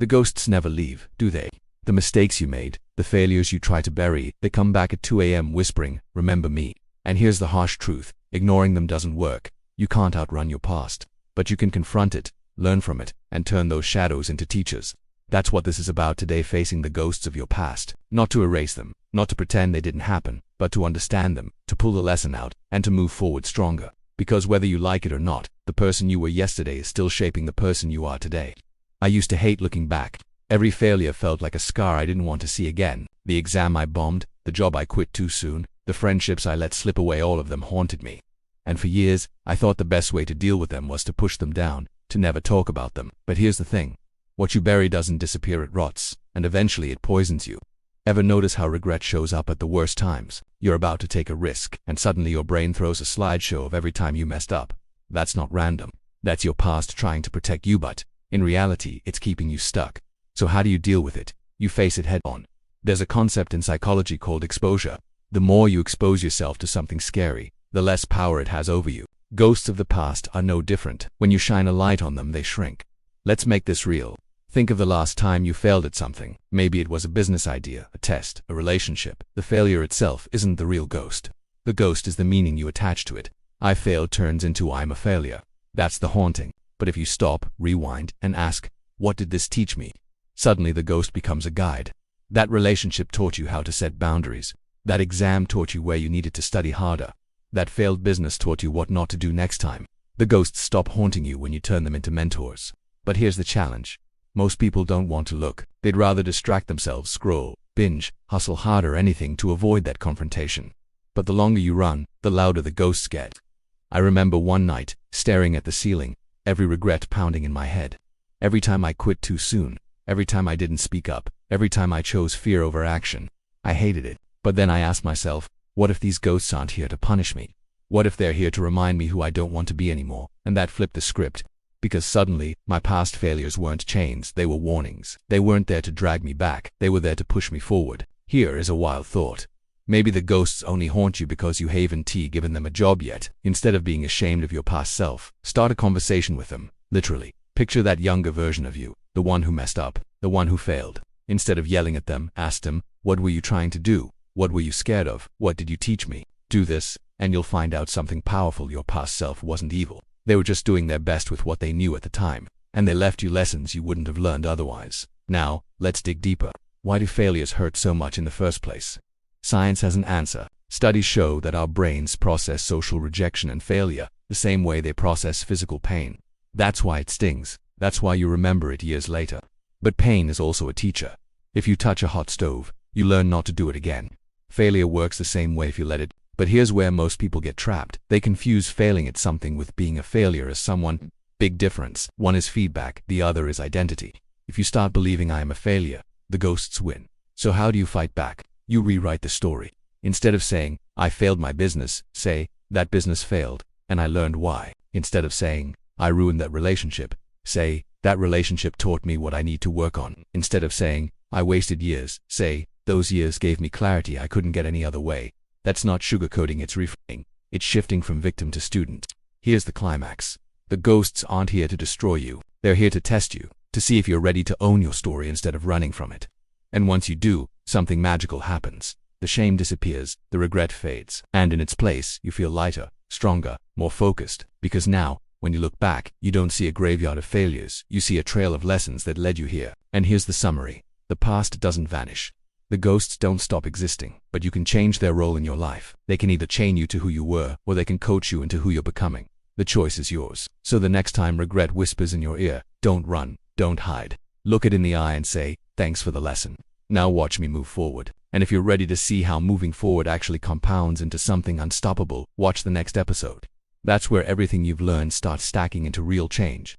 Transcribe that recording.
The ghosts never leave, do they? The mistakes you made, the failures you try to bury, they come back at 2 a.m. whispering, "Remember me." And here's the harsh truth: ignoring them doesn't work. You can't outrun your past, but you can confront it, learn from it, and turn those shadows into teachers. That's what this is about today, facing the ghosts of your past. Not to erase them, not to pretend they didn't happen, but to understand them, to pull the lesson out, and to move forward stronger. Because whether you like it or not, the person you were yesterday is still shaping the person you are today. I used to hate looking back. Every failure felt like a scar I didn't want to see again. The exam I bombed, the job I quit too soon, the friendships I let slip away, all of them haunted me. And for years, I thought the best way to deal with them was to push them down, to never talk about them. But here's the thing: what you bury doesn't disappear, it rots, and eventually it poisons you. Ever notice how regret shows up at the worst times? You're about to take a risk, and suddenly your brain throws a slideshow of every time you messed up. That's not random. That's your past trying to protect you, but in reality, it's keeping you stuck. So how do you deal with it? You face it head on. There's a concept in psychology called exposure. The more you expose yourself to something scary, the less power it has over you. Ghosts of the past are no different. When you shine a light on them, they shrink. Let's make this real. Think of the last time you failed at something. Maybe it was a business idea, a test, a relationship. The failure itself isn't the real ghost. The ghost is the meaning you attach to it. I failed turns into I'm a failure. That's the haunting. But if you stop, rewind, and ask, what did this teach me? Suddenly the ghost becomes a guide. That relationship taught you how to set boundaries. That exam taught you where you needed to study harder. That failed business taught you what not to do next time. The ghosts stop haunting you when you turn them into mentors. But here's the challenge. Most people don't want to look. They'd rather distract themselves, scroll, binge, hustle harder, anything to avoid that confrontation. But the longer you run, the louder the ghosts get. I remember one night, staring at the ceiling, every regret pounding in my head. Every time I quit too soon, every time I didn't speak up, every time I chose fear over action. I hated it. But then I asked myself, what if these ghosts aren't here to punish me? What if they're here to remind me who I don't want to be anymore? And that flipped the script. Because suddenly, my past failures weren't chains, they were warnings. They weren't there to drag me back, they were there to push me forward. Here is a wild thought. Maybe the ghosts only haunt you because you haven't given them a job yet. Instead of being ashamed of your past self, start a conversation with them, literally. Picture that younger version of you, the one who messed up, the one who failed. Instead of yelling at them, ask them, what were you trying to do? What were you scared of? What did you teach me? Do this, and you'll find out something powerful. Your past self wasn't evil. They were just doing their best with what they knew at the time, and they left you lessons you wouldn't have learned otherwise. Now, let's dig deeper. Why do failures hurt so much in the first place? Science has an answer. Studies show that our brains process social rejection and failure the same way they process physical pain. That's why it stings. That's why you remember it years later. But pain is also a teacher. If you touch a hot stove, you learn not to do it again. Failure works the same way if you let it. But here's where most people get trapped. They confuse failing at something with being a failure as someone. Big difference. One is feedback, the other is identity. If you start believing I am a failure, the ghosts win. So how do you fight back? You rewrite the story. Instead of saying, I failed my business, say, that business failed, and I learned why. Instead of saying, I ruined that relationship, say, that relationship taught me what I need to work on. Instead of saying, I wasted years, say, those years gave me clarity I couldn't get any other way. That's not sugarcoating, it's reframing. It's shifting from victim to student. Here's the climax. The ghosts aren't here to destroy you. They're here to test you, to see if you're ready to own your story instead of running from it. And once you do, something magical happens. The shame disappears, the regret fades, and in its place, you feel lighter, stronger, more focused. Because now, when you look back, you don't see a graveyard of failures. You see a trail of lessons that led you here. And here's the summary. The past doesn't vanish. The ghosts don't stop existing, but you can change their role in your life. They can either chain you to who you were, or they can coach you into who you're becoming. The choice is yours. So the next time regret whispers in your ear, don't run, don't hide. Look it in the eye and say, thanks for the lesson. Now watch me move forward. And if you're ready to see how moving forward actually compounds into something unstoppable, watch the next episode. That's where everything you've learned starts stacking into real change.